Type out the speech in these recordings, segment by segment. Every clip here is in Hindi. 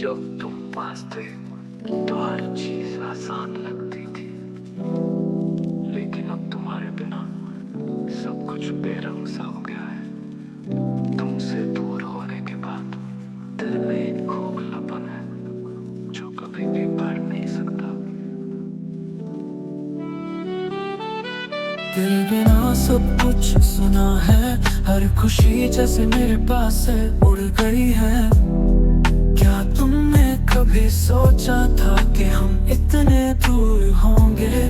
जब तुम पास थे तो हर चीज आसान लगती थी, लेकिन अब तुम्हारे बिना सब कुछ बेरंग सा हो गया है। तुमसे दूर होने के बाद दिल में एक खोखलापन है जो कभी भी भर नहीं सकता। दिल बिना सब कुछ सुना है, हर खुशी जैसे मेरे पास है उड़ गई है। क्या तुमने कभी सोचा था कि हम इतने दूर होंगे?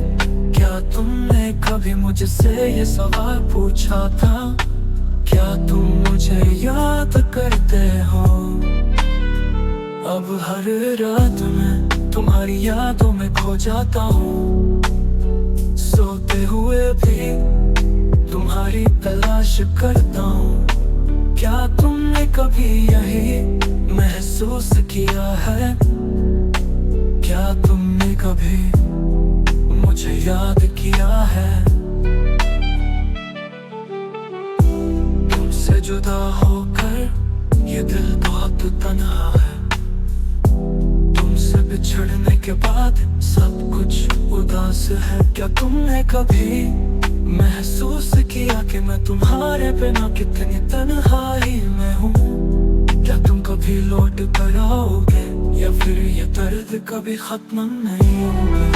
क्या तुमने कभी मुझसे ये सवाल पूछा था? क्या तुम मुझे याद करते हो? अब हर रात मैं तुम्हारी यादों में खो जाता हूँ, सोते हुए भी तुम्हारी तलाश करता हूँ। क्या तुमने कभी यही महसूस किया है? क्या तुमने कभी मुझे याद किया है? तुमसे जुदा होकर ये दिल बहुत तन्हा है, तुमसे बिछड़ने के बाद सब कुछ उदास है। क्या तुमने कभी महसूस किया कि मैं तुम्हारे बिना कितनी तन्हाई में हूँ? क्या तुम कभी लौट कर आओगे या फिर ये दर्द कभी खत्म नहीं होगा?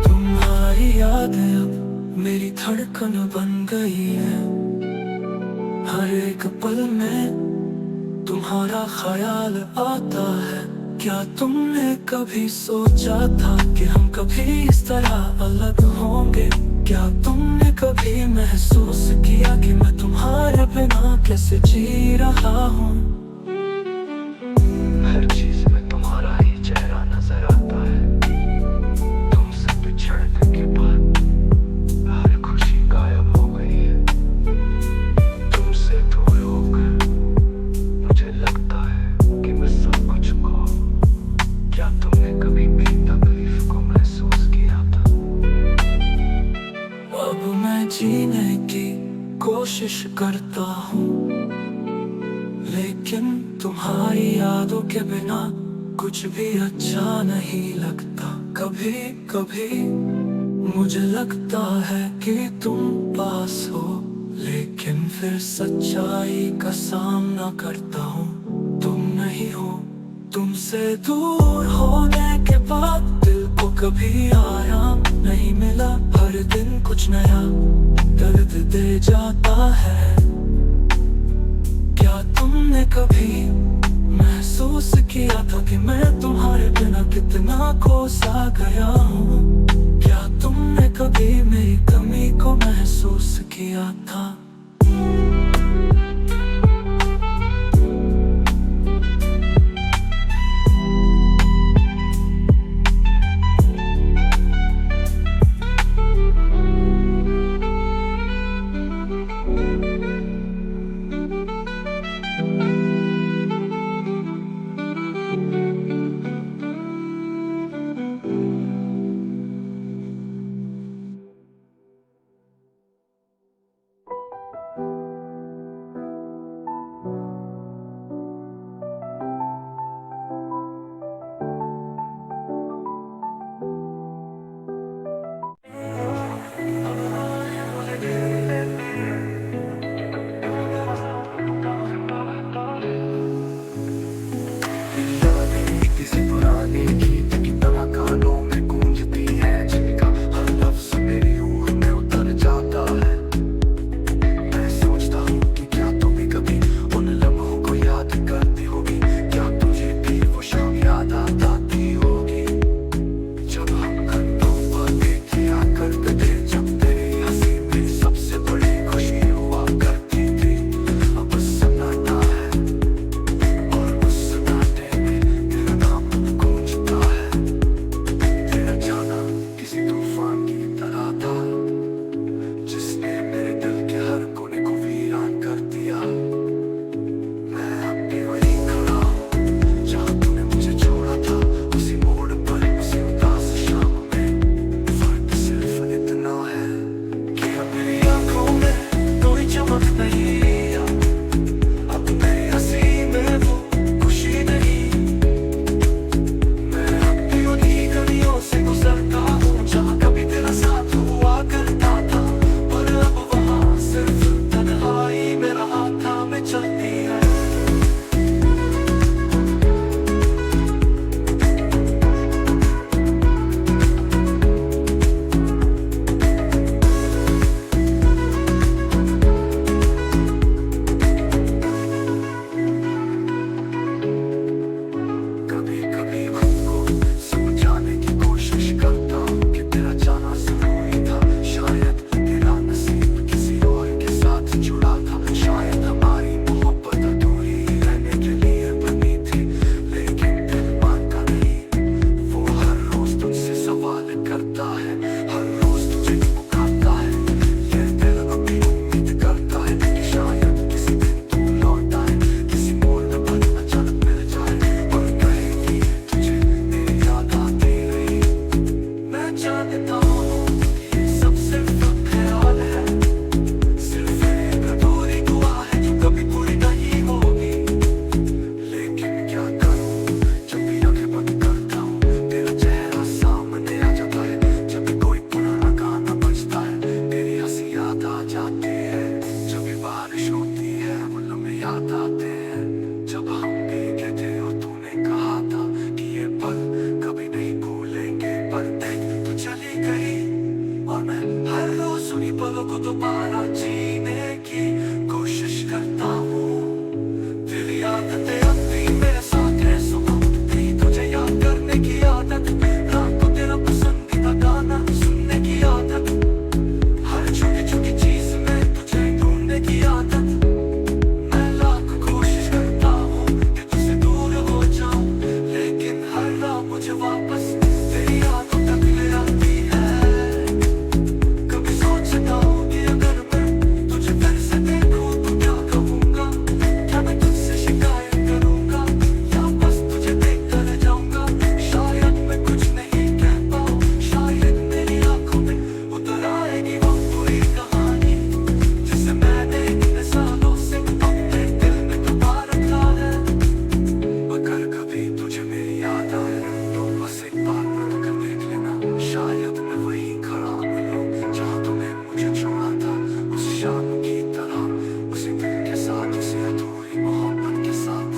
तुम्हारी यादें अब मेरी धड़कन बन गई है, हर एक पल में तुम्हारा ख्याल आता है। क्या तुमने कभी सोचा था कि हम कभी इस तरह अलग होंगे? क्या तुमने कभी महसूस किया कि मैं तुम्हारे बिना कैसे जी रहा हूँ? हर चीज में तुम्हारा ही चेहरा नजर आता है, तुमसे बिछड़ने के बाद हर खुशी गायब हो गई है। तुमसे दूर होकर मुझे लगता है कि मैं सब कुछ खो। क्या तुमने कभी भी तकलीफ को महसूस किया था? अब मैं जीने की कोशिश करता हूँ, लेकिन तुम्हारी यादों के बिना कुछ भी अच्छा नहीं लगता। कभी कभी मुझे लगता है कि तुम पास हो, लेकिन फिर सच्चाई का सामना करता हूँ, तुम नहीं हो। तुमसे दूर होने के बाद दिल को कभी आराम नहीं मिला, हर दिन कुछ नया दर्द दे जाता है। क्या तुमने कभी महसूस किया था कि मैं तुम्हारे बिना कितना खो सा गया हूँ? क्या तुमने कभी मेरी कमी को महसूस किया था? लगता हूँ ये सब सिर्फ ख्याल है, सिर्फ एक अधूरी दुआ है जो कभी पूरी नहीं होगी। लेकिन क्या करूँ जब भी आंखें बंद करता हूँ तेरा चेहरा सामने आ जाता है। जब भी कोई पुराना गाना बजता है तेरी हंसी याद आ जाती है। जब भी बारिश होती है वो लम्हे याद आते हैं जब हम भीगे थे और तूने कहा था कि ये पल कभी नहीं भूलेंगे। पर तू चली गई और मैं हर रोज उन्हीं पलों को दोबारा जीने की कोशिश करता हूँ। तेरी आदतें अब भी मेरे साथ है सुबह नहीं तुझे याद करने की आदत, रात को तेरा पसंदीदा गाना सुनने की आदत, हर छोटी छोटी चीज में तुझे ढूंढने की आदत। मैं लाख कोशिश करता हूँ कि तुझसे दूर हो जाऊं लेकिन हर रात मुझे वापस तेरी यादों तक ले आती है। कभी सोचता हूँ कि अगर मैं तुझे फिर से देखूं तो क्या कहूँगा, क्या मैं तुझसे शिकायत करूँगा या बस तुझे देखता रह जाऊँगा। शायद मैं कुछ नहीं कह पाऊँ, शायद मेरी आंखों में उतर आएगी वो पूरी कहानी जिसे मैंने इतने सालों से अपने दिल में दबा रखा है। अगर कभी तुझे मेरी याद आए तो बस एक बार मुड़ कर देख लेना, शायद मैं वहीं खड़ा मिलूं जहाँ तूने मुझे छोड़ा था। उस शाम की तरह उसी दिन के साथ उसी अधूरी मोहब्बत के साथ।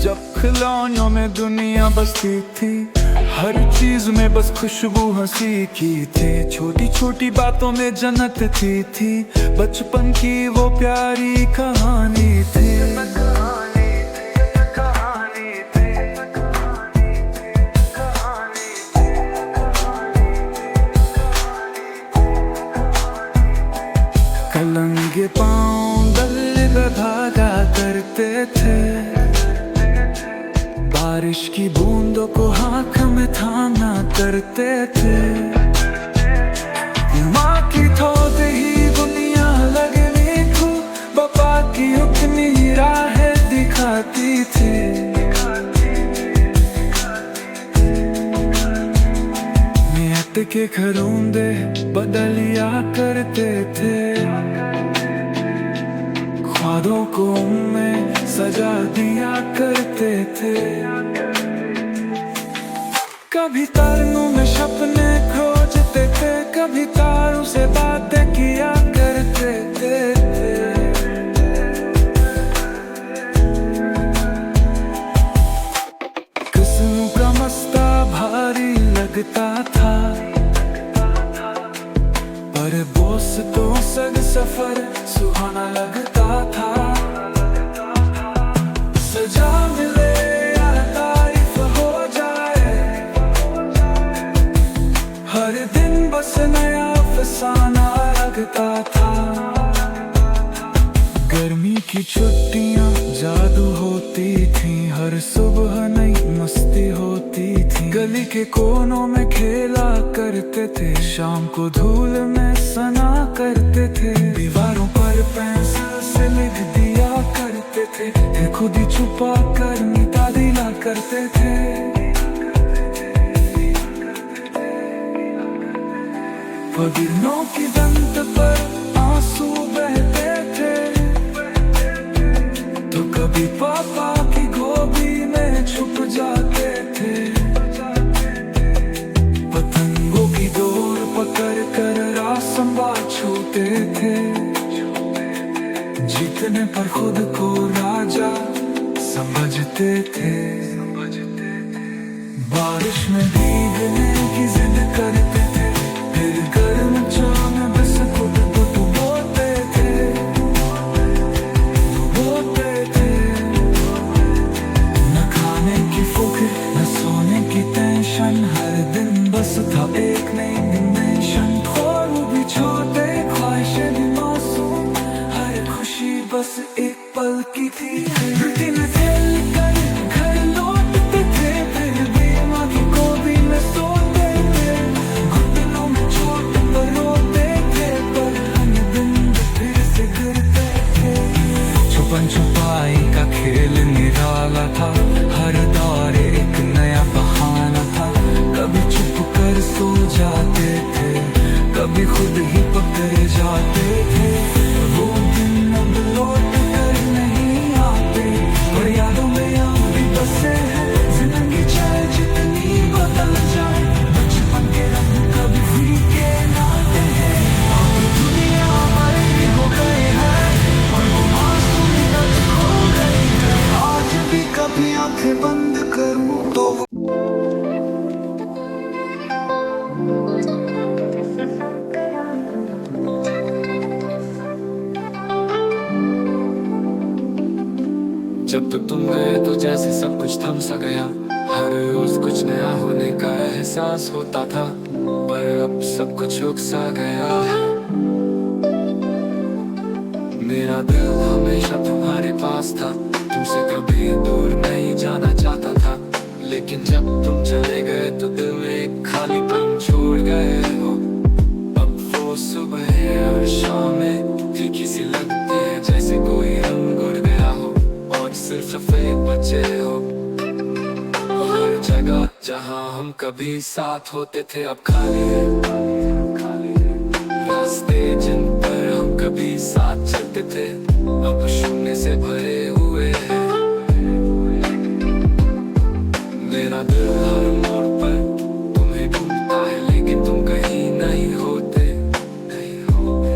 जब खिलौनों में दुनिया बसती थी, हर चीज में बस खुशबू हंसी की थी। छोटी छोटी बातों में जन्नत थी बचपन की वो प्यारी कहानी थी। कलंगे पाँव गले का धागा करते थे, बारिश की बूंदों को हाथ में थामा करते थे। माँ की थोड़ी ही दुनिया लगने को पापा की उतनी राहें दिखाती थी। नियत के खरूंदे बदलिया करते थे, ख्वाबों को में सजा दिया करते थे। कभी तारों में सपने खोजते थे, कभी तारों से बातें किया करते थे। किस्मों का मस्ता भारी लगता था, पर बोस तो सग सफर सुहाना लगता था। सजा मिले या तारीफ हो जाए, हर दिन बस नया फसाना लगता था। गर्मी की छुट्टियां जादू होती थी, हर सुबह नई मस्ती होती थी। गली के कोनों में खेला करते थे, शाम को धूल में सना करते थे। दीवारों पर पेंसिल से लिख दिया करते थे, खुद ही छुपा कर मिटा दिया करते थे। पगड़ों की दंत पर आंसू बहते थे, तो कभी पापा की गोदी में छुप जाते थे। पतंगों की डोर पकड़ कर रास्ता छूते थे, जीतने पर खुद को राजा समझते थे। बारिश में भीगने की जिद करते थे, फिर गर्म चाय में बिस्कुट डुबोते थे। न खाने की फिक्र न सोने की टेंशन, हर दिन बस था एक नई डिमेंशन। ख्वाब भी छोटे ख्वाहिशें भी मासूम, हर खुशी बस एक पल की थी। दिन खेल कर घर लौट जब तक तुम गए तो जैसे सब कुछ थम सा गया। हर रोज कुछ नया होने का एहसास होता था, पर अब सब कुछ रुक सा गया है। मेरा दिल हमेशा तुम्हारे पास था, तुमसे कभी दूर नहीं जाना चाहता था। लेकिन जब तुम चले गए तो दिल में एक खालीपन छोड़ गए हो। अब वो सुबह और शामें फीकी सी लगती है, जैसे कोई रंग उड़ गया हो और सिर्फ सफेद बचे हो। हर जगह जहाँ हम कभी साथ होते थे अब खाली है। रास्ते जिन पर हम कभी साथ चलते थे अब शून्य से भरे हुए हैं। मेरा दिल हर मोड़ पर तुम्हें ढूंढता है, लेकिन तुम कहीं नहीं होते, नहीं होते।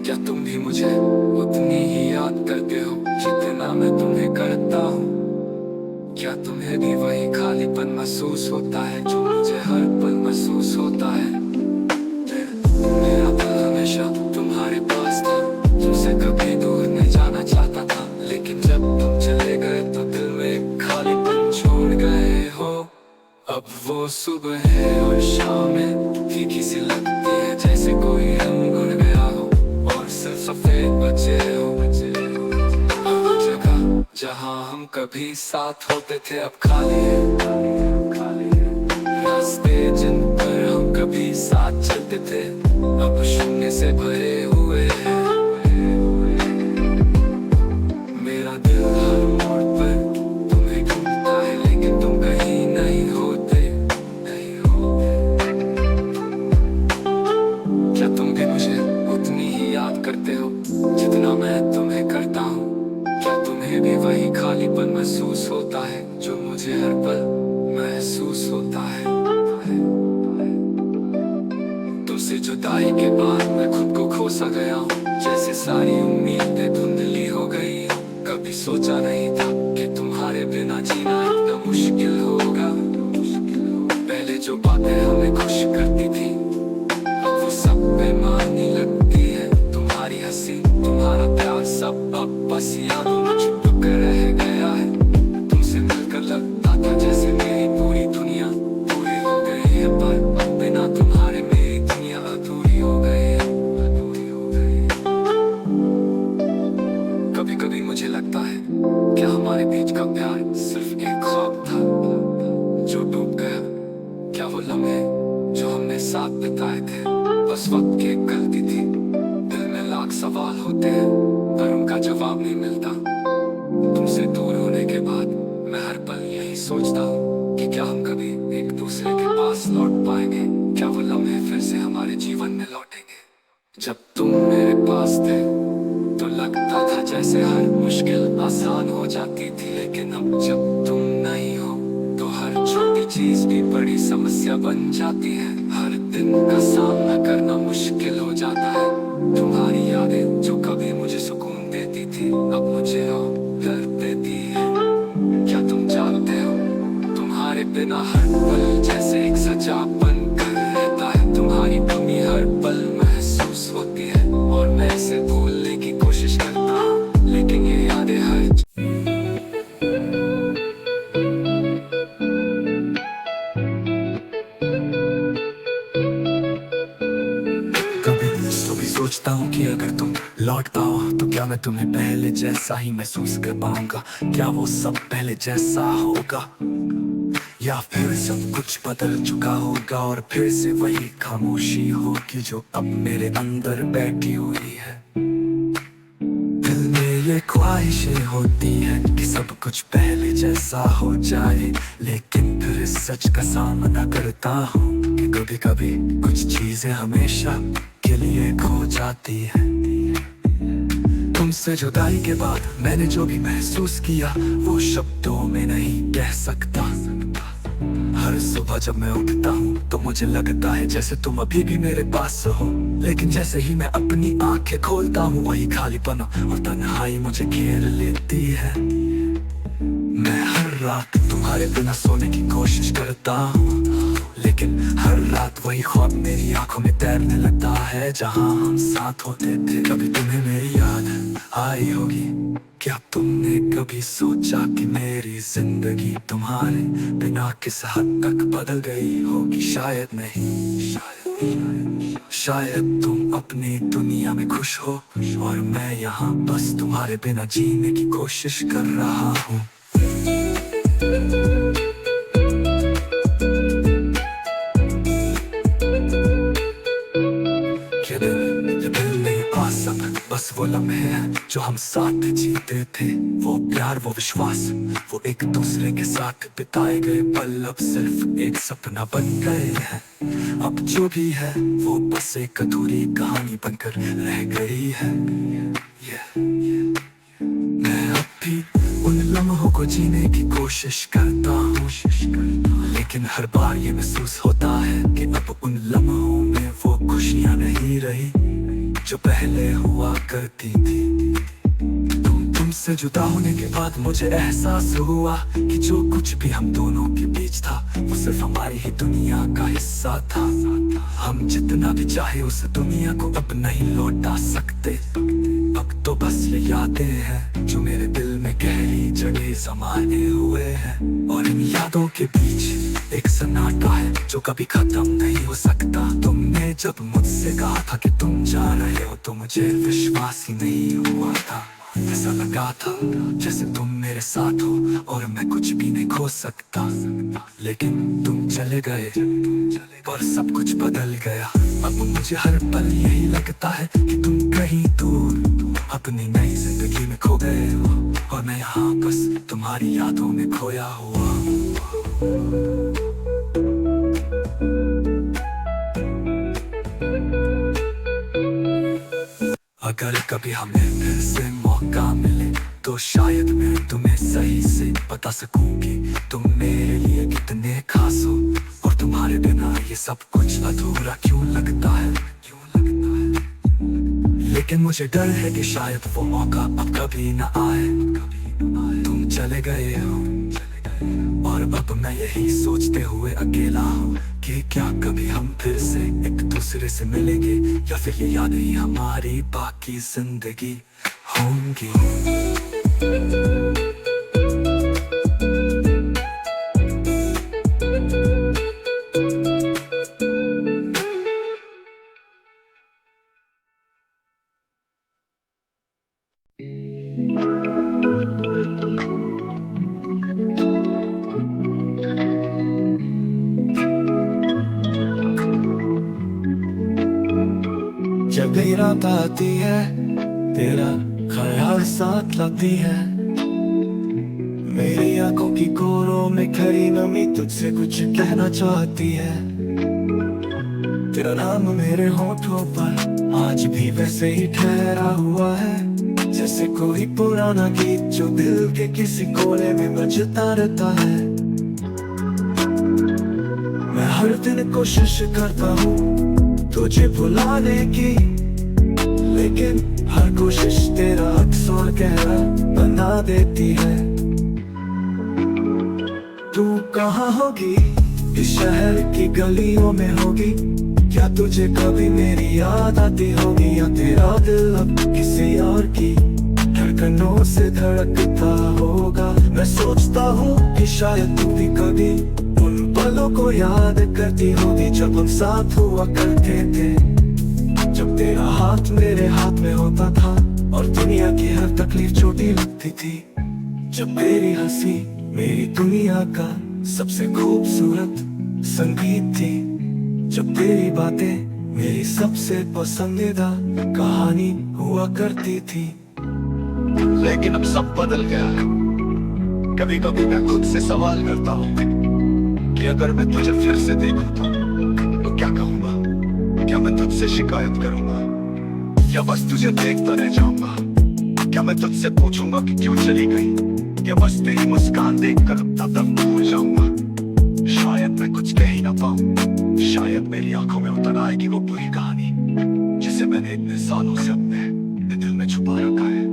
क्या तुम भी मुझे उतनी ही याद करते हो जितना मैं तुम्हें करता हूँ? क्या तुम्हें भी वही खालीपन महसूस होता है जो मुझे हर पल महसूस होता है? मेरा दिल हमेशा तुम्हारे पास था, तुमसे कभी दूर नहीं जाना चाहता था। लेकिन जब तुम चले गए तो दिल में खालीपन छोड़ गए हो। अब वो सुबह है और शामें फीकी सी लगती है, जैसे कोई रंग उड़ गया हो और सिर्फ सफेद बचे हो। जगह जहाँ हम कभी साथ होते थे अब खाली है। रास्ते जिन पर हम कभी साथ चलते थे अब शून्य से भरे हुए हैं। मेरा दिल हर मोड़ पर तुम्हें ढूंढता है, लेकिन तुम कहीं नहीं होते, नहीं होते। क्या तुम भी मुझे उतनी ही याद करते हो जितना मैं तुम्हें करता हूँ? क्या तुम्हें भी वही खालीपन महसूस होता है जो मुझे हर पल महसूस होता है? तुमसे जुदाई के बाद मैं खुद को खो सा गया हूँ, जैसे सारी उम्मीदें धुंधली हो गई। कभी सोचा नहीं था कि तुम्हारे बिना जीना इतना मुश्किल होगा। पहले जो बातें हमें खुश करती थी अब वो सब बेमानी लगती है। तुम्हारी हंसी, तुम्हारा प्यार सब अब बस यादों में छुप रह गया है। तुमसे मिलकर लगता था जैसे मेरी पूरी दुनिया पूरी हो गई है, पर अब बिना तुम्हारे मेरी दुनिया अधूरी हो गई है, अधूरी हो गई है। कभी कभी मुझे लगता है क्या हमारे बीच का प्यार सिर्फ एक ख्वाब था जो डूब गया? क्या वो लम्हे जो हमने साथ बिताए थे बस वक्त की एक गलती थी? दिल में लाख सवाल होते हैं पर उनका जवाब नहीं मिलता। तुमसे दूर होने के बाद मैं हर पल यही सोचता हूँ कि क्या हम कभी एक दूसरे के पास लौट पाएंगे? क्या वो लम्हे फिर से हमारे जीवन में लौटेंगे? जब तुम मेरे पास थे तो लगता था जैसे हर मुश्किल आसान हो जाती थी, लेकिन अब जब तुम नहीं हो तो हर छोटी चीज भी बड़ी समस्या बन जाती है। हर दिन का सामना करना मुश्किल हो जाता है। तुम्हारी यादें जो कभी मुझे सुकून देती थी अब मुझे दर्द देती है। क्या तुम जानते हो तुम्हारे बिना हर पल जैसे एक सजा बन कर रहता है। तुम्हारी कमी हर पल महसूस होती है और मैं इसे भूलने की कोशिश करता हूँ, लेकिन ये यादें हर सोचता हूँ कि अगर तुम लौट पाओ तो क्या मैं तुम्हें पहले जैसा ही महसूस कर पाऊंगा? क्या वो सब पहले जैसा होगा या फिर सब कुछ बदल चुका होगा और फिर से वही खामोशी होगी जो अब मेरे अंदर बैठी हुई है? दिल में ये ख्वाहिशें होती हैं कि सब कुछ पहले जैसा हो जाए, लेकिन फिर इस सच का सामना करता हूँ कि कभी कभी कुछ चीजें हमेशा के लिए खो जाती है। तुमसे जुदाई के बाद मैंने जो भी महसूस किया वो शब्दों में नहीं कह सकता। हर सुबह जब मैं उठता हूँ तो मुझे लगता है जैसे तुम अभी भी मेरे पास हो, लेकिन जैसे ही मैं अपनी आंखें खोलता हूँ वही खालीपन और तन्हाई मुझे घेर लेती है। मैं हर रात तुम्हारे बिना सोने की कोशिश करता हूँ, लेकिन हर रात वही ख्वाब मेरी आंखों में तैरने लगता है जहाँ हम साथ होते थे। कभी तुम्हें मेरी याद आई होगी, क्या तुमने कभी सोचा कि मेरी जिंदगी तुम्हारे बिना किस हद तक बदल गई होगी? शायद नहीं, शायद तुम अपनी दुनिया में खुश हो और मैं यहाँ बस तुम्हारे बिना जीने की कोशिश कर रहा हूँ। बस वो लम्हे हैं जो हम साथ जीते थे, वो प्यार, वो विश्वास, वो एक दूसरे के साथ बिताए गए पल अब सिर्फ एक सपना बन गए हैं। अब जो भी है वो बस एक अधूरी कहानी बनकर रह गई है। मैं अब भी उन लम्हों को जीने की कोशिश करता हूँ, लेकिन हर बार ये महसूस होता है कि अब उन लम्हों में वो खुशियाँ नहीं रही जो पहले हुआ करती थी। तुमसे जुदा होने के बाद मुझे एहसास हुआ कि जो कुछ भी हम दोनों के बीच था वो सिर्फ हमारी ही दुनिया का हिस्सा था। हम जितना भी चाहे उस दुनिया को अब नहीं लौटा सकते। अब तो बस ये यादें हैं जो मेरे दिल में गहरी जगह समाये हुए हैं, और इन यादों के बीच एक सन्नाटा है जो कभी खत्म नहीं हो सकता। तुमने जब मुझसे कहा था कि तुम जा रहे हो तो मुझे विश्वास ही नहीं हुआ था। ऐसा लगा था जैसे तुम मेरे साथ हो और मैं कुछ भी नहीं खो सकता, लेकिन तुम चले गए और सब कुछ बदल गया। अब मुझे हर पल यही लगता है कि तुम कहीं दूर अपनी नई जिंदगी में खो गए हो और मैं यहाँ बस तुम्हारी यादों में खोया हुआ। अगर कभी हमें फिर से मौका मिले तो शायद मैं तुम्हें सही से बता सकूं कि तुम मेरे लिए कितने खास हो, और तुम्हारे बिना ये सब कुछ अधूरा क्यों लगता है। लेकिन मुझे डर है कि शायद वो मौका अब कभी ना आए। तुम चले गए हो और अब मैं यही सोचते हुए अकेला हूँ कि क्या कभी हम फिर से एक दूसरे से मिलेंगे, या फिर ये यादें ही हमारी बाकी जिंदगी होंगी। जब भी रात आती है तेरा ख्याल साथ लाती है, मेरी आंखों की कोरों में खड़ी नमी तुझसे कुछ कहना चाहती है। तेरा नाम मेरे होठों पर आज भी वैसे ही ठहरा हुआ है, जैसे कोई पुराना गीत जो दिल के किसी कोने में बजता रहता है। मैं हर दिन कोशिश करता हूँ तुझे भुलाने की, लेकिन हर कोशिश तेरा अक्स और गहरा बना देती है। तू कहाँ होगी, इस शहर की गलियों में होगी, क्या तुझे कभी मेरी याद आती होगी, या तेरा दिल अब किसी और की धड़कनों से धड़कता होगा। मैं सोचता हूँ कि शायद तू भी कभी उन पलों को याद करती होगी जब हम साथ हुआ करते थे, जब तेरा हाथ मेरे हाथ में होता था और दुनिया की हर तकलीफ छोटी लगती थी, जब मेरी हंसी मेरी दुनिया का सबसे खूबसूरत संगीत थी, जब तेरी बातें मेरी सबसे पसंदीदा कहानी हुआ करती थी। लेकिन अब सब बदल गया है। कभी कभी मैं खुद से सवाल करता हूँ कि अगर मैं तुझे फिर से देखूं तो क्या कहूँगा? क्या मैं तुझसे शिकायत करूंगा, या बस तुझे देखता रह जाऊंगा? क्या मैं तुझसे पूछूंगा कि क्यों चली गई, या बस तेरी मुस्कान देखकर अपना दम भूल जाऊंगा? शायद मैं कुछ कह ही ना पाऊं, शायद मेरी आंखों में उतर आएगी वो पूरी कहानी जिसे मैंने इतने सालों से अपने दिल में छुपा रखा है।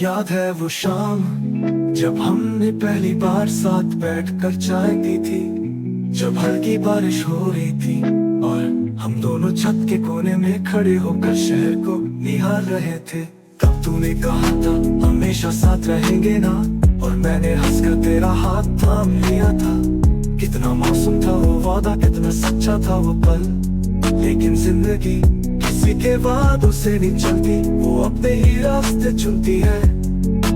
याद है वो शाम जब हमने पहली बार साथ बैठकर चाय पी थी, जब हल्की बारिश हो रही थी और हम दोनों छत के कोने में खड़े होकर शहर को निहार रहे थे। तब तूने कहा था हमेशा साथ रहेंगे ना, और मैंने हंसकर तेरा हाथ थाम लिया था। कितना मासूम था वो वादा, कितना सच्चा था वो पल। लेकिन जिंदगी किसी के वादों से नहीं चलती, वो अपने ही रास्ते चुनती है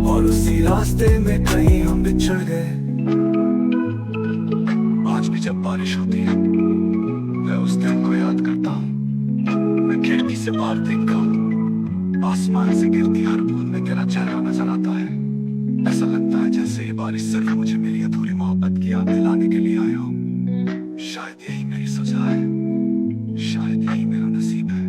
और उसी रास्ते में कहीं हम बिछड़ गए। आज भी जब बारिश होती है मैं उस दिन को याद करता हूँ। मैं खिड़की से बाहर देखता हूँ, आसमान से गिरती हर बूंद में तेरा चेहरा नजर आता है। ऐसा लगता है जैसे ये बारिश सिर्फ मुझे मेरी अधूरी मोहब्बत की याद दिलाने के लिए आया हो। शायद यही मेरी सजा है, शायद यही मेरा नसीब है।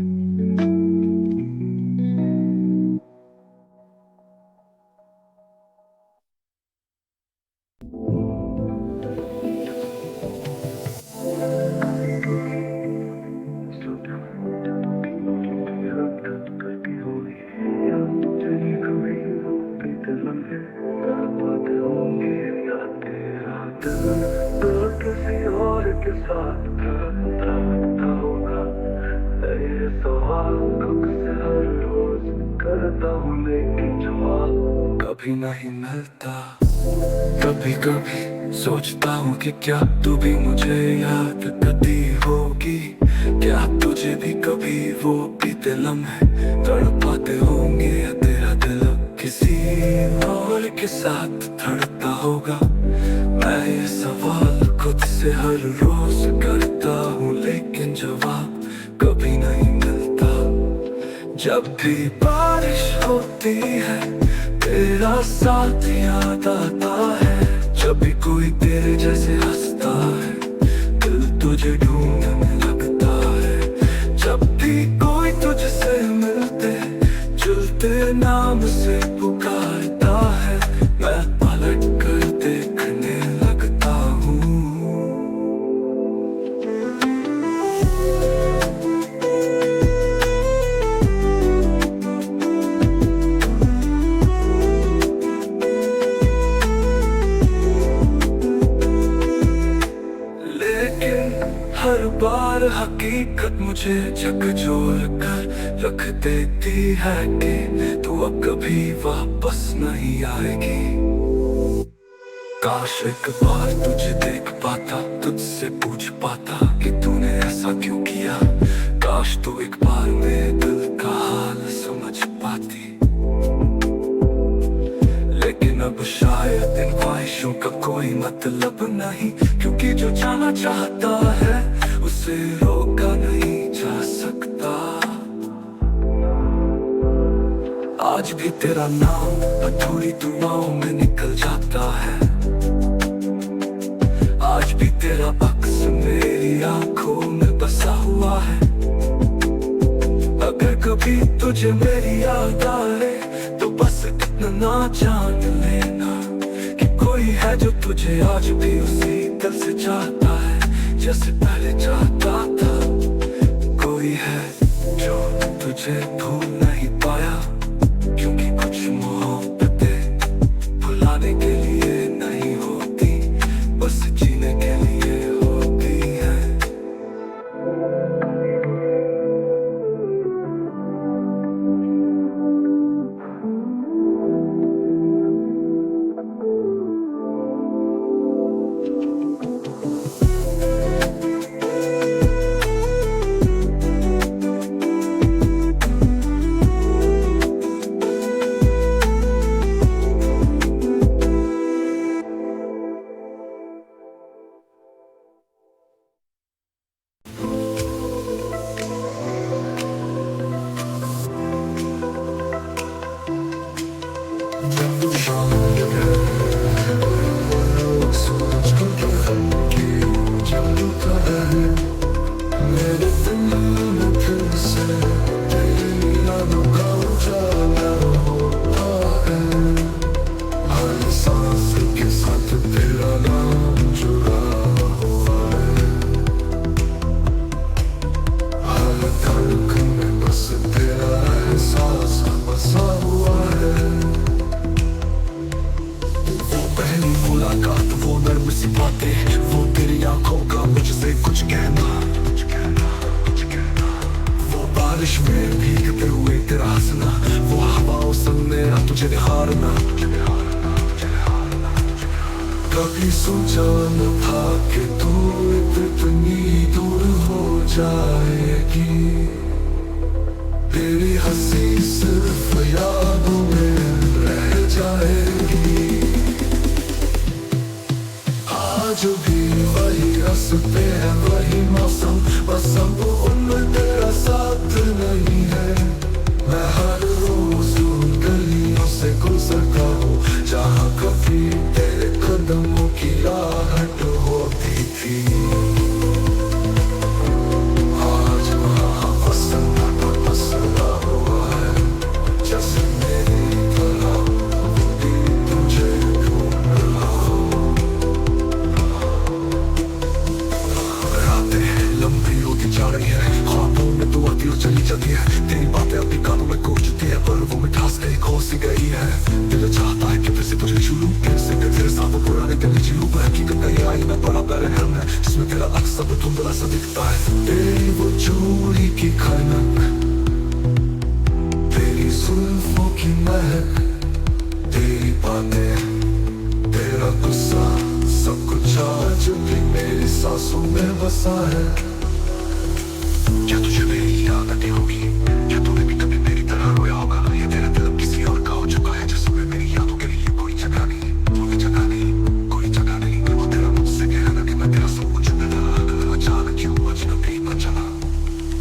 किसी और के साथ रहता होगा, ये सवाल खुद से हर रोज करता हूँ, लेकिन जवाब कभी नहीं मिलता। कभी कभी सोचता हूँ कि क्या तू भी मुझे याद करती होगी, क्या तुझे भी कभी वो बीते लम्हे तड़पाते होंगे, या तेरा दिल किसी और के साथ धड़कता होगा। मैं ये सवाल खुद से हर रोज करता हूँ, लेकिन जवाब कभी नहीं मिलता। जब भी बारिश होती है तेरा साथ याद आता है, जब भी कोई तेरे जैसे हंसता है दिल तुझे ढूंढने लगता है। जब भी कोई तुझसे मिलते जुलते नाम से पुकारता है, मैं पलट कर देखने लगता हूँ। लेकिन हर बार हकीकत मुझे झकझोर कर रख देती है कि तू अब कभी वापस नहीं आएगी। काश एक बार तुझे देख पाता, तुझसे पूछ पाता कि तूने ऐसा क्यों किया। काश तू एक बार मेरे दिल का हाल समझ पाती, लेकिन अब शायद इन ख्वाहिशों का कोई मतलब नहीं, क्योंकि जो जाना चाहता है उसे रोका नहीं जा सकता। आज भी तेरा नाम अधूरी दुआओं में निकल जाता है, आज भी तेरा अक्स मेरी आंखों में बसा हुआ है। अगर कभी तुझे मेरी याद आए तो बस इतना ना जान लेना कि कोई है जो तुझे आज भी उसी दिल से चाहता है जैसे पहले चाहता था। कोई है जो तुझे भूल नहीं पाया, क्योंकि कुछ मोहब्बतें भुलाने के लिए नहीं होती, बस जीने के लिए होती है। मुलाकात, वो नर्म सी बातें, वो तेरी आंखों का मुझसे कुछ कहना, वो बारिश में भीगते हुए तेरा हंसना, वो हवाओं संग मेरा तुझे निहारना। कभी सोचा न था कि तू इतनी दूर हो जाएगी, तेरी हंसी सिर्फ यादों में रह जाएगी। आज भी वही रास्ते हैं, वही मौसम, बस अब उनमें तेरा साथ नहीं है। मैं हर रोज गलियों से गुजरता हूँ जहाँ कभी तेरे कदमों की आहट होती थी। आज वहाँ फंसा हुआ है, जैसे मेरी तरह वो भी तुझे ढूंढ रहा हो। रातें लंबी होती जा रही है, ख्वाबों में तू आती और चली जाती है, तेरी बातें अपनी कानों में गूंजती है, पर वो मिठास कहीं खो सी गई है। दिल चाहता है कि फिर से तुझे छू लूं, फिर से तेरे साथ वो पुराने दिन जी लूं, पर हकीकत का ये आईना बड़ा पहलम है, जिसमें तेरा अक्स सब धुंधला सा दिखता है। तेरी वो चूड़ी की खनक, तेरी जुल्फों की महक, तेरी बातें, तेरा गुस्सा, सब कुछ आज भी मेरी सांसों में बसा है। क्या तुझे मेरी याद आती होगी, क्या तूने भी कभी मेरी तरह रोया होगा, या तेरा दिल अब किसी और का हो चुका है, जिसमें मेरी यादों के लिए कोई जगह नहीं, कोई जगह नहीं, कोई जगह नहीं। वो तेरा मुझसे कहना कि मैं तेरा सब कुछ मिला, अचानक क्यों अजनबी बन चला।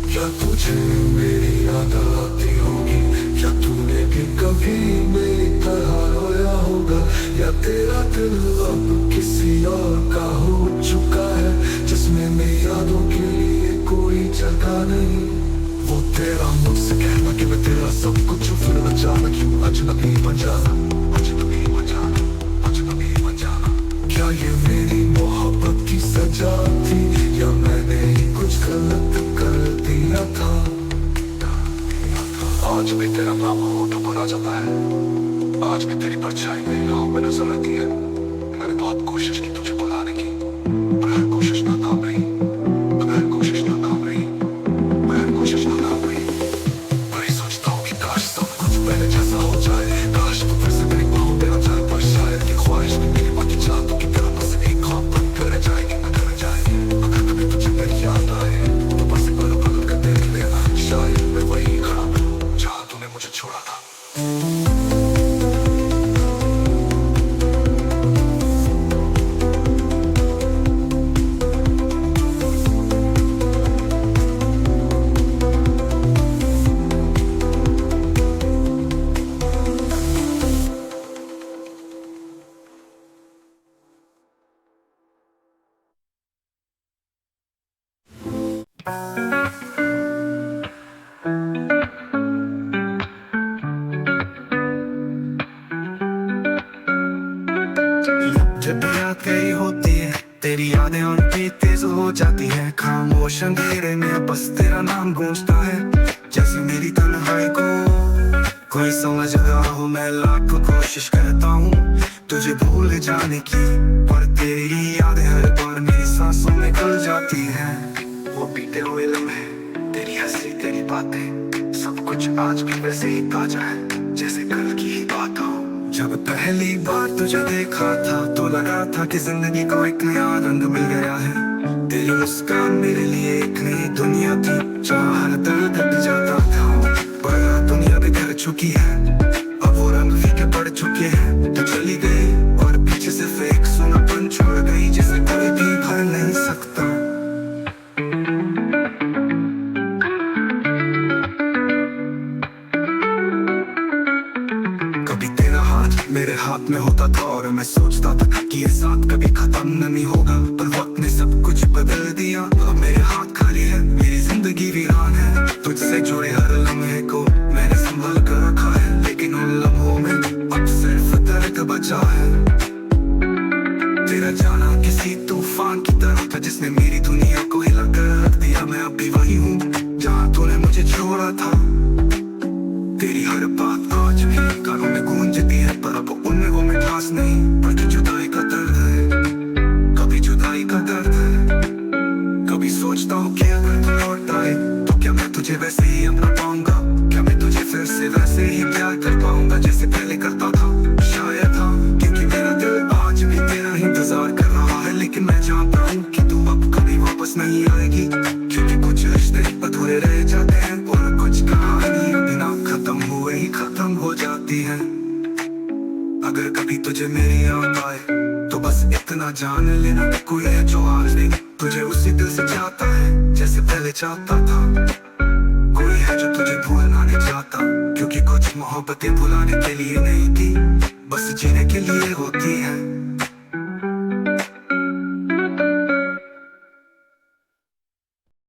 क्या तुझे मेरी याद आती होगी, क्या तूने भी कभी मेरी तरह रोया होगा, या तेरा दिल अब किसी और का हो चुका है, जिसमें मेरी यादों के लिए कोई जगह नहीं। वो तेरा मुझसे कहना कि मैं तेरा सब कुछ, फिर अचानक क्यों अजनबी बन जाना, अजनबी बन जाना, अजनबी बन जाना। क्या ये मेरी मोहब्बत की सजा थी, या मैंने ही कुछ गलत कर दिया था। आज भी तेरा नाम हो तो भुला जाता है, आज भी तेरी परछाई मेरी राहों में नजर आती है। मैंने बहुत कोशिश की तुझे बुलाने की, पर हर कोशिश नाकाम रही, हर कोशिश नाकाम रही, हर कोशिश नाकाम रही। वही सोचता हूँ कि काश सब कुछ पहले जैसा हो जाए, काश तू फिर से मेरी बाहों में आ जाए, पर शायद ये ख्वाहिश भी मेरी बाकी चाहतों की तरह बस एक ख्वाब बन कर जाएगी, न कर जाएगी। अगर कभी तुझे मेरी याद आए तो बस एक पल पलट कर देख लेना, शायद मैं वही खड़ा हूँ जहाँ तूने मुझे छोड़ा था। जब याद गई होती है तेरी यादें और भी तेज हो जाती है, खामोश अंधेरे में बस तेरा नाम गूंजता है, जैसे मेरी तन्हाई को कोई समझ रहा हो। मैं लाखों कोशिश करता हूँ तुझे भूल जाने की, पर तेरी यादें हर बार मेरी सांसों में घुल जाती हैं। वो बीते हुए लम्हे, तेरी हंसी, तेरी बातें, सब कुछ आज भी वैसे ही ताजा है जैसे कल की ही बात हो। जब पहली बार तुझे देखा था तो लगा था कि जिंदगी को एक नया रंग मिल गया है। तेरी मुस्कान मेरे लिए एक नई दुनिया थी, जहाँ हर दर्द हट जाता था, पर दुनिया बिखर चुकी है, अब वो रंग फीके पड़ चुके हैं। तो चली गई और पीछे सिर्फ एक सुनापन छोड़ गई, जिसे कोई भी भर नहीं सकता। मेरे हाथ में होता था और मैं सोचता था कि ये साथ कभी खत्म नहीं होगा, पर वक्त ने सब कुछ बदल दिया। अब मेरे हाथ खाली है, मेरी जिंदगी वीरान है, तुझसे जुड़े हर लम्हे को मैंने संभाल कर रखा है, लेकिन उन लम्हों में अब सिर्फ दर्द बचा है। तेरा जाना किसी तूफान की तरह था, जिसने मेरी दुनिया को हिला कर रख दिया। मैं अब भी वही हूँ जहाँ तूने मुझे छोड़ा था। तेरी हर बात आज भी कानों में गूंजती है, पर अब उनमें वो मिठास नहीं, बल्कि जुदाई का दर्द है। पाऊंगा जैसे पहले करता था। शायद हाँ, क्योंकि मेरा दिल आज भी तेरा इंतजार कर रहा है। लेकिन मैं जानता हूँ कि तू अब कभी वापस नहीं आएगी, क्योंकि कुछ रिश्ते अधूरे रह जाते हैं और कुछ कहानी बिना खत्म हुए ही खत्म हो जाती है। अगर कभी तुझे मेरी याद आए तो बस इतना जान लेना कि कोई है जो आज नहीं तुझे उसी दिल से चाहता है जैसे पहले चाहता था। कोई है जो तुझे भूलना नहीं चाहता, क्योंकि कुछ मोहब्बतें भुलाने के लिए नहीं थी, बस जीने के लिए होती हैं।